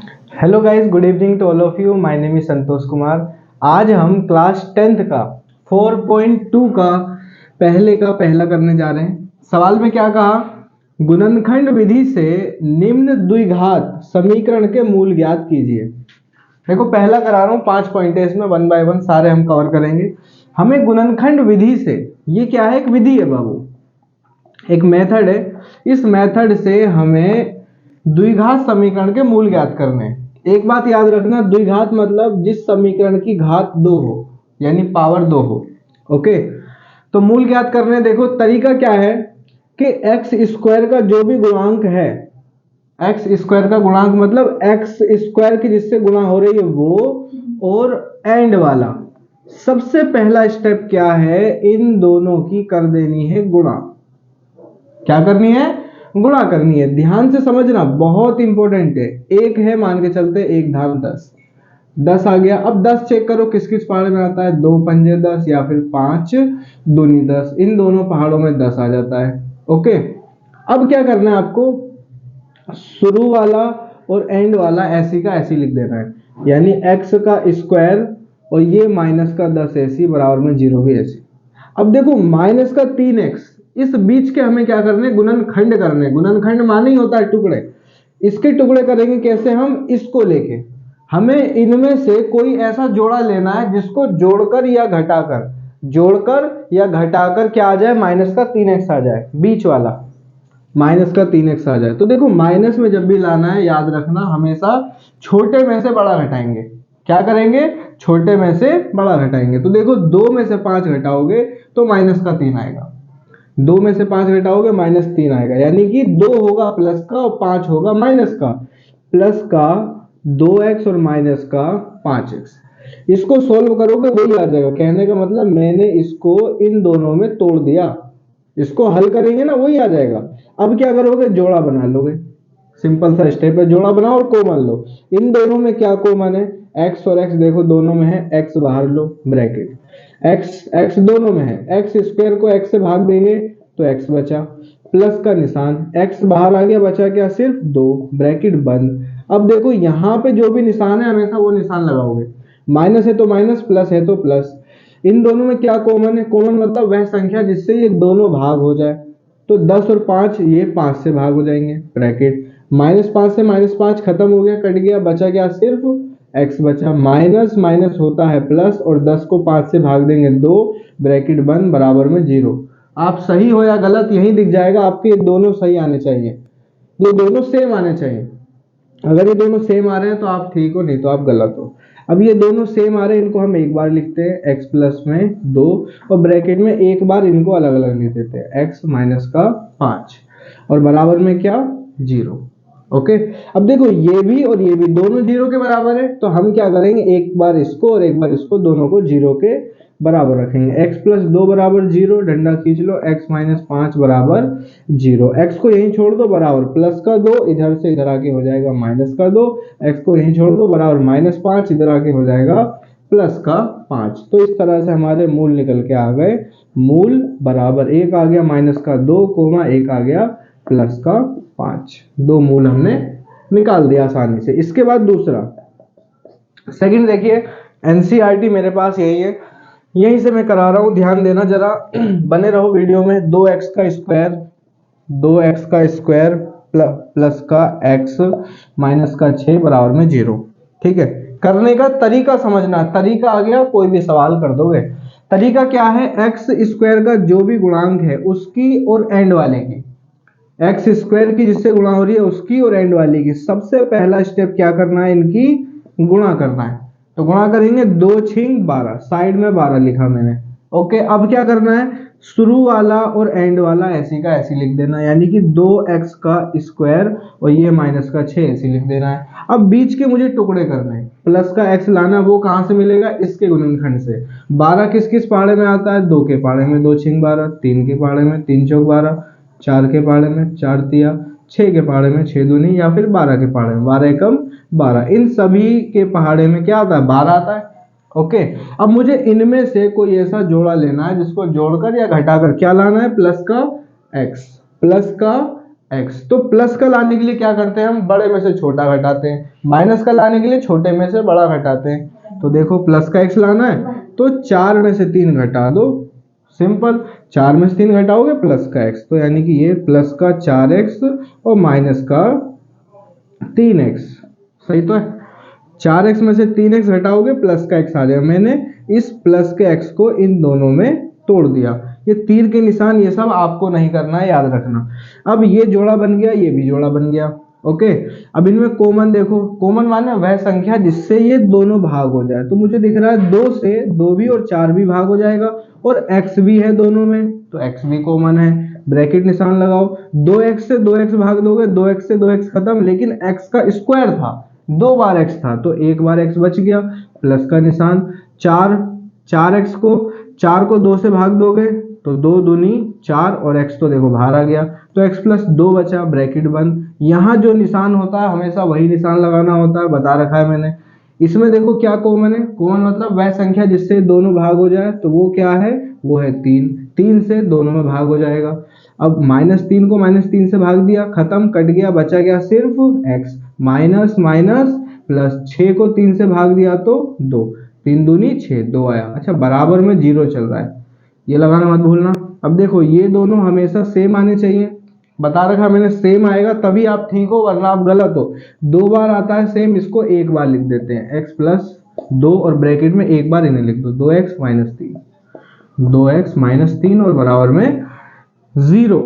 Hello guys, good evening to all of you. My name is Santosh Kumar. आज हम class 10th का 4.2 का पहला करने जा रहे हैं। सवाल में क्या कहा? गुणनखंड विधि से निम्न द्विघात समीकरण के मूल ज्ञात कीजिए। देखो, पहला करा रहा हूँ, 5 पॉइंट है इसमें, 1 बाय 1 सारे हम कवर करेंगे। हमें गुणनखंड विधि से, ये क्या है? एक विधि है बाबू, एक मेथड है। इस मेथड से हमें द्विघात समीकरण के मूल ज्ञात करने हैं। एक बात याद रखना, द्विघात मतलब जिस समीकरण की घात 2 हो, यानी पावर 2 हो। ओके, तो मूल ज्ञात करने। देखो तरीका क्या है कि एक्स स्क्वायर का जो भी गुणांक है, एक्स स्क्वायर का गुणांक मतलब एक्स स्क्वायर की जिससे गुणा हो रही है वो, और एंड वाला सबसे पहला स्टेप क्या है? इन दोनों की कर देनी है गुणा। क्या करनी है? गुणा करनी है। ध्यान से समझना, बहुत इंपॉर्टेंट है। एक है, मान के चलते एक धाम 10, 10 आ गया। अब 10 चेक करो किस किस पहाड़ में आता है, 2 पंजे 10 या फिर 5 दूनी 10। इन दोनों पहाड़ों में 10 आ जाता है। ओके, अब क्या करना है आपको? शुरू वाला और एंड वाला ऐसी का ऐसी लिख देना है, यानी एक्स का स्क्वायर और ये माइनस का 10 ऐसी बराबर में 0 भी ऐसी। अब देखो, माइनस का 3x, इस बीच के हमें क्या करने? गुणनखंड करने। गुणनखंड माने ही होता है टुकड़े। इसके टुकड़े करेंगे कैसे? हम इसको लेके, हमें इनमें से कोई ऐसा जोड़ा लेना है जिसको जोड़कर या घटाकर, जोड़कर या घटाकर क्या आ जाए? माइनस का 3x आ जाए, बीच वाला माइनस का 3x आ जाए। तो देखो, माइनस में जब भी लाना है, याद रखना हमेशा छोटे में से बड़ा घटाएंगे। क्या करेंगे? छोटे में से बड़ा घटाएंगे। तो देखो, 2 में से 5 घटाओगे तो माइनस का 3 आएगा। 2 में से 5 घटाओगे -3 आएगा, यानी कि 2 होगा प्लस का और 5 होगा माइनस का। प्लस का 2x और माइनस का 5x। इसको सोल्व करोगे वही आ जाएगा। कहने का मतलब मैंने इसको इन दोनों में तोड़ दिया, इसको हल करेंगे ना वही आ जाएगा। अब क्या करोगे? जोड़ा बना लोगे। सिंपल सा स्टेप है, जोड़ा बनाओ और कॉमन लो। इन दोनों में क्या कॉमन है? x और x। देखो दोनों में है, x बाहर लो, ब्रैकेट। x दोनों में है, x स्क्वायर को x से भाग देंगे तो x बचा, प्लस का निशान, x बाहर आ गया, बचा क्या? सिर्फ 2, ब्रैकेट बंद। अब देखो यहाँ पे जो भी निशान है हमेशा वो निशान लगाओगे। माइनस है तो माइनस, प्लस है तो प्लस। इन दोनों में क्या कॉमन है? कॉमन मतलब वह संख्या जिससे ये दोनों भाग हो जाए। तो 10 और 5, ये 5 से भाग हो जाएंगे, ब्रैकेट। -5 से -5 खत्म हो गया, कट गया, बचा क्या? सिर्फ x बचा। माइनस माइनस होता है प्लस, और 10 को 5 से भाग देंगे 2, ब्रैकेट बंद, बराबर में 0। आप सही हो या गलत यही दिख जाएगा आपके। ये दोनों सही आने चाहिए, ये दोनों सेम आने चाहिए। अगर ये दोनों सेम आ रहे हैं तो आप ठीक हो, नहीं तो आप गलत हो। अब ये दोनों सेम आ रहे हैं, इनको हम एक बार लिखते हैं x प्लस में 2, और ब्रैकेट में एक बार इनको अलग अलग लिख देते हैं, x माइनस का 5, और बराबर में क्या? 0। ओके, अब देखो ये भी और ये भी दोनों 0 के बराबर है, तो हम क्या करेंगे? एक बार इसको और एक बार इसको, दोनों को 0 के बराबर रखेंगे। x प्लस 2 बराबर 0, डंडा खींच लो, x माइनस 5 बराबर 0। x को यहीं छोड़ दो, बराबर प्लस का 2, इधर से इधर आके हो जाएगा माइनस का 2। x को यहीं छोड़ दो, बराबर -5, इधर आके हो जाएगा प्लस का 5। तो इस तरह से हमारे मूल निकल के आ गए। मूल बराबर 1 आ गया माइनस का 2, 1 आ गया प्लस का 5। 2 मूल हमने निकाल दिया आसानी से। इसके बाद दूसरा, सेकंड देखिए, एनसीईआरटी मेरे पास यही है, यहीं से मैं करा रहा हूं, ध्यान देना जरा, बने रहो वीडियो में। 2x का स्क्वायर, 2x का स्क्वायर प्लस का x माइनस का 6 बराबर में 0। ठीक है, करने का तरीका समझना। तरीका आ गया, कोई भी सवाल कर दोगे। तरीका क्या है? एक्स स्क्वायर का जो भी गुणांक है उसकी और एंड वाले की, एक्स स्क्वायर की जिससे गुणा हो रही है उसकी और एंड वाले की, सबसे पहला स्टेप क्या करना है? इनकी गुणा करना है। तो गुणा करेंगे, 2 6 12, साइड में 12 लिखा मैंने। ओके, अब क्या करना है? शुरू वाला और एंड वाला ऐसी का ऐसी लिख देना, यानी कि 2x का स्क्वायर और ये माइनस का 6 ऐसी लिख देना है। अब बीच के मुझे टुकड़े करने हैं, प्लस का x लाना, वो कहां से मिलेगा? इसके गुणनखंड से। 12 किस किस पहाड़े में आता है? 2 के पहाड़े में 2 6 12, 3 के पहाड़े में 3 चौक 12, 4 के पहाड़े में 4 तिया, 6 के पहाड़े में 6 दूनी, या फिर 12 के पहाड़े में 12 एकम 12। इन सभी के पहाड़े में क्या आता है? 12 आता है। ओके, अब मुझे इनमें से कोई ऐसा जोड़ा लेना है जिसको जोड़कर या घटाकर क्या लाना है? प्लस का x, प्लस का एक्स। तो प्लस का लाने के लिए क्या करते हैं हम, बड़े में से छोटा घटाते हैं, माइनस का लाने के लिए छोटे में से बड़ा घटाते हैं। तो देखो प्लस का एक्स लाना है तो 4 में से 3 घटा दो, सिंपल, 4 में से 3 घटाओगे प्लस का एक्स, तो यानी कि ये प्लस का 4x और माइनस का 3x, सही तो है। 4x में से 3x घटाओगे प्लस का x आ जाएगा। मैंने इस प्लस के x को इन दोनों में तोड़ दिया। ये तीर के निशान ये सब आपको नहीं करना है, याद रखना। अब ये जोड़ा बन गया, ये भी जोड़ा बन गया, ओके। अब इनमें कॉमन देखो, कॉमन माने वह संख्या जिससे ये दोनों भाग हो जाए। तो मुझे दिख रहा है 2 से 2 भी और 4 भी भाग हो जाएगा, और x भी है दोनों में, तो x भी कॉमन है, ब्रैकेट निशान लगाओ। 2x से 2x भाग दोगे, 2x से 2x खत्म, लेकिन x का स्क्वायर था, 2 बार x था, तो 1 बार x बच गया, प्लस का निशान। 4x को 4 को 2 से भाग दोगे तो 2 दूनी 4 और x तो देखो बाहर आ गया, तो x प्लस 2 बचा, ब्रैकेट बंद। यहाँ जो निशान होता है हमेशा वही निशान लगाना होता है, बता रखा है मैंने। इसमें देखो क्या कॉमन है, कॉमन मतलब वह संख्या जिससे दोनों भाग हो जाए, तो वो क्या है, वो है 3। 3 से दोनों में भाग हो जाएगा। अब -3 को -3 से भाग दिया, खत्म, कट गया, बचा गया सिर्फ x, माइनस माइनस प्लस, 6 को 3 से भाग दिया तो 2, 3 दूनी 6, 2 आया। अच्छा, बराबर में 0 चल रहा है, ये लगाना मत भूलना। अब देखो ये दोनों हमेशा सेम आने चाहिए, बता रखा मैंने, सेम आएगा तभी आप ठीक हो, वरना आप गलत हो। 2 बार आता है सेम, इसको 1 बार लिख देते हैं, x प्लस 2 और ब्रैकेट में 1 बार इन्हें लिख दो, 2x माइनस 3, 2x माइनस 3 और बराबर में 0।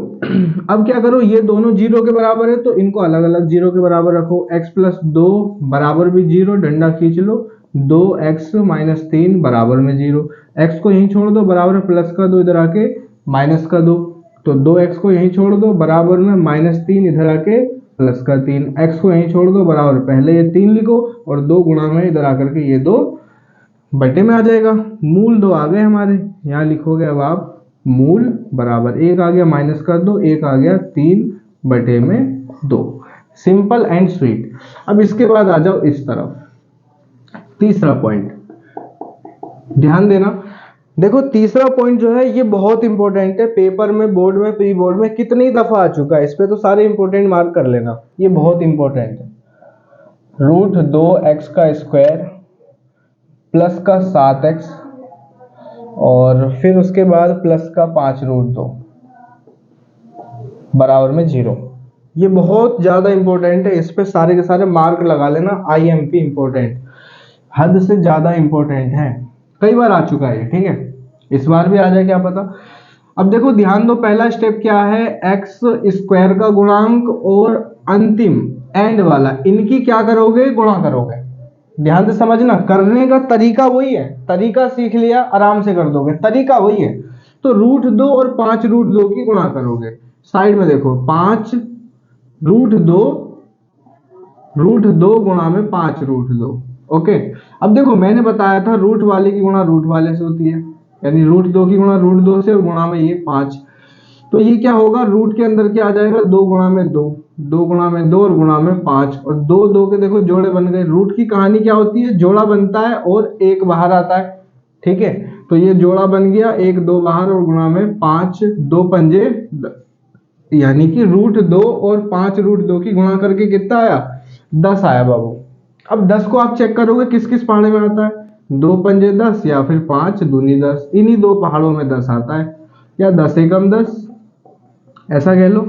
अब क्या करो, ये दोनों 0 के बराबर है तो इनको अलग अलग 0 के बराबर रखो। x प्लस 2 बराबर भी 0, डंडा खींच लो, 2x माइनस 3 बराबर में 0, x को यहीं छोड़ दो, बराबर प्लस का 2 इधर आके माइनस का 2, तो 2x को यहीं छोड़ दो, बराबर में -3 इधर आके प्लस का 3, x को यहीं छोड़ दो, बराबर पहले ये 3 लिखो और 2 गुणा में इधर आकर के ये 2 बटे में आ जाएगा। मूल 2 आ गए हमारे, यहाँ लिखोगे अब आप मूल बराबर 1 आ गया माइनस का 2, 1 आ गया 3 बटे में 2, सिंपल एंड स्वीट। अब इसके बाद आ जाओ इस तरफ, तीसरा पॉइंट, ध्यान देना। देखो तीसरा पॉइंट जो है ये बहुत इंपॉर्टेंट है, पेपर में, बोर्ड में, प्री बोर्ड में कितनी दफा आ चुका है, इस पे तो सारे इंपॉर्टेंट मार्क कर लेना, ये बहुत इंपॉर्टेंट है। √2x का स्क्वायर प्लस का 7x और फिर उसके बाद प्लस का 5√2 बराबर में 0। ये बहुत ज्यादा इंपॉर्टेंट है, इस पे सारे के सारे मार्क लगा लेना, IMP इंपॉर्टेंट, हद से ज्यादा इंपॉर्टेंट है, कई बार आ चुका है, ठीक है, इस बार भी आ जाए क्या पता। अब देखो ध्यान दो, पहला स्टेप क्या है, एक्स स्क्वायर का गुणांक और अंतिम एंड वाला, इनकी क्या करोगे, गुणा करोगे। ध्यान से समझना, करने का तरीका वही है, तरीका सीख लिया आराम से कर दोगे, तरीका वही है। तो √2 और 5√2 की गुणा करोगे, साइड में देखो 5√2, √2 गुणा में 5√2, ओके। अब देखो मैंने बताया था रूट वाले की गुणा रूट वाले से होती है, यानी √2 की गुणा √2 से, गुणा में ये 5, तो ये क्या होगा, रूट के अंदर क्या आ जाएगा, 2 गुणा में 2, 2 गुणा में 2 और गुणा में 5, और 2 2 के देखो जोड़े बन गए। रूट की कहानी क्या होती है, जोड़ा बनता है और एक बाहर आता है, ठीक है, तो ये जोड़ा बन गया, 1 2 बाहर और गुणा में 5, 2 पंजे, यानी कि √2 और 5√2 की गुणा करके कितना आया, 10 आया बाबू। अब 10 को आप चेक करोगे किस किस पहाड़े में आता है, 2 पंजे 10 या फिर 5 दूनी 10, इन्हीं 2 पहाड़ों में 10 आता है, या 10 एकम 10, ऐसा कह लो,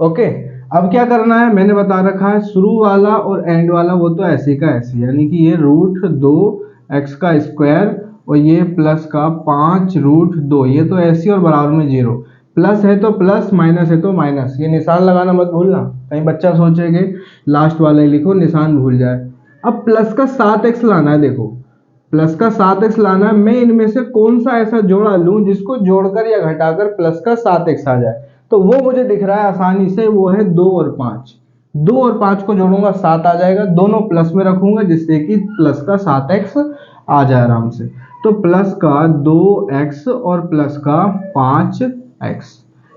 ओके। अब क्या करना है, मैंने बता रखा है, शुरू वाला और एंड वाला वो तो ऐसे का ऐसे, यानी कि ये √2x का स्क्वायर और ये प्लस का 5√2, ये तो ऐसे और बराबर में 0, प्लस है तो प्लस, माइनस है तो माइनस, ये निशान लगाना मत भूलना, कहीं बच्चा सोचेगे लास्ट वाला ही लिखो, निशान भूल जाए। अब प्लस का 7x लाना है, देखो प्लस का 7x लाना है, मैं इनमें से कौन सा ऐसा जोड़ा लूं जिसको जोड़कर या घटाकर प्लस का 7x आ जाए, तो वो मुझे दिख रहा है आसानी से, वो है 2 और 5, 2 और 5 को जोड़ूंगा 7 आ जाएगा, दोनों प्लस में रखूंगा जिससे कि प्लस का 7x आ जाए आराम से। तो प्लस का 2x और प्लस का 5x,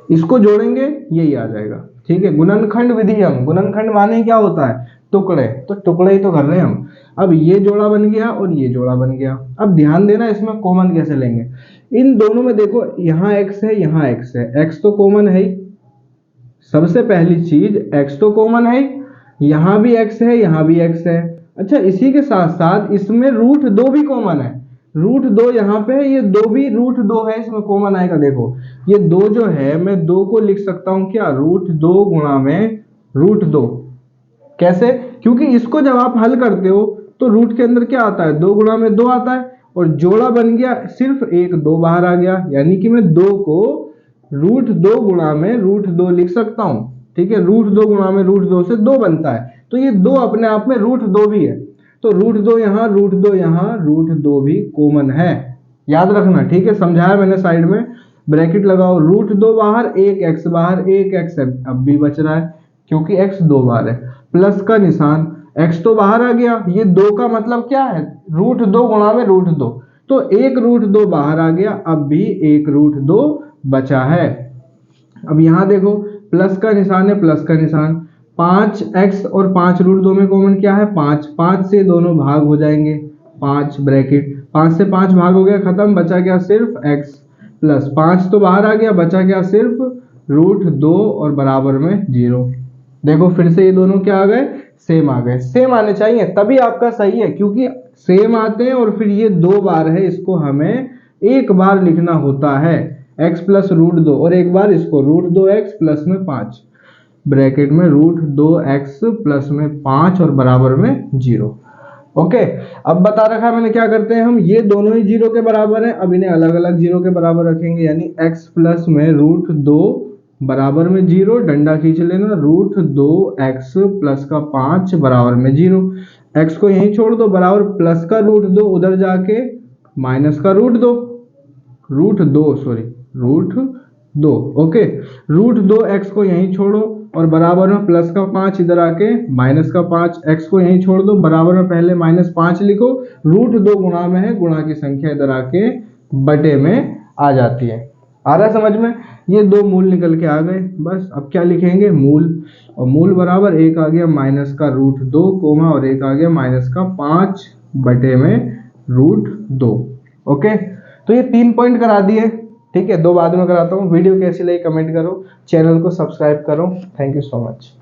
इसको जोड़ेंगे यही आ जाएगा, ठीक है। गुणनखंड विधि, हम गुणनखंड माने क्या होता है, टुकड़े, तो टुकड़े ही तो कर रहे हैं हम। अब ये जोड़ा बन गया और ये जोड़ा बन गया। अब ध्यान देना इसमें कॉमन कैसे लेंगे, इन दोनों में देखो यहाँ x है यहाँ x है, x तो कॉमन है ही, सबसे पहली चीज x तो कॉमन है, यहाँ भी x है, यहाँ भी x है। अच्छा, इसी के साथ साथ इसमें रूट 2 भी कॉमन है। रूट 2 यहाँ पे है, ये 2 भी रूट 2 है, इसमें कॉमन आएगा। देखो ये 2 जो है, मैं 2 को लिख सकता हूँ क्या, रूट 2 गुणा में रूट 2। कैसे? क्योंकि इसको जब आप हल करते हो तो रूट के अंदर क्या आता है, 2 गुणा में 2 आता है, और जोड़ा बन गया, सिर्फ एक 2 बाहर आ गया, यानी कि मैं 2 को रूट 2 गुणा में रूट 2 लिख सकता हूं। ठीक है, रूट 2 गुणा में रूट 2 से 2 बनता है, तो ये 2 अपने आप में रूट 2 भी है। तो रूट 2 यहाँ, रूट 2 यहाँ, रूट 2 भी कॉमन है, याद रखना। ठीक है, समझाया मैंने, साइड में ब्रैकेट लगाओ, रूट 2 बाहर, एक एक्स बाहर, एक एक्स अब भी बच रहा है क्योंकि एक्स 2 बार है, प्लस का निशान, एक्स तो बाहर आ गया, ये 2 का मतलब क्या है, रूट 2 गुणा में रूट 2, तो एक रूट 2 बाहर आ गया, अब भी एक रूट 2 बचा है। अब यहां देखो प्लस का निशान है, प्लस का निशान, 5x और 5 रूट 2 में कॉमन क्या है, 5, 5 से दोनों भाग हो जाएंगे, 5 ब्रैकेट, 5 से 5 भाग हो गया, खत्म, बचा क्या सिर्फ x, प्लस 5 तो बाहर आ गया, बचा क्या सिर्फ रूट 2 और बराबर में 0। देखो फिर से ये दोनों क्या आ गए, सेम आ गए। सेम आने चाहिए तभी आपका सही है, क्योंकि सेम आते हैं और फिर ये 2 बार है, इसको हमें एक बार लिखना होता है, x प्लस रूट 2, और एक बार इसको रूट 2x प्लस में 5 ब्रैकेट में रूट 2x प्लस में 5 और बराबर में 0। ओके, अब बता रखा है मैंने, क्या करते हैं हम, ये दोनों ही 0 के बराबर है, अब इन्हें अलग अलग 0 के बराबर रखेंगे, यानी x प्लस में रूट 2 बराबर में 0, डंडा खींच लेना, रूट 2x प्लस का 5 बराबर में 0, x को यहीं छोड़ दो, बराबर प्लस का रूट 2 उधर जाके माइनस का root 2, root 2, okay, root 2x को यहीं छोड़ो और बराबर में प्लस का 5 इधर आके माइनस का 5, x को यहीं छोड़ दो, बराबर में पहले -5 लिखो, रूट 2 गुणा में है, गुणा की संख्या इधर आके बटे में आ जाती है। आ रहा है समझ में? ये 2 मूल निकल के आ गए, बस अब क्या लिखेंगे, मूल, और मूल बराबर एक आ गया माइनस का रूट 2 कोमा, और एक आ गया माइनस का 5 बटे में रूट 2। ओके, तो ये 3 पॉइंट करा दिए। ठीक है, 2 बाद में कराता हूँ। वीडियो कैसी लगी कमेंट करो, चैनल को सब्सक्राइब करो। Thank you so much.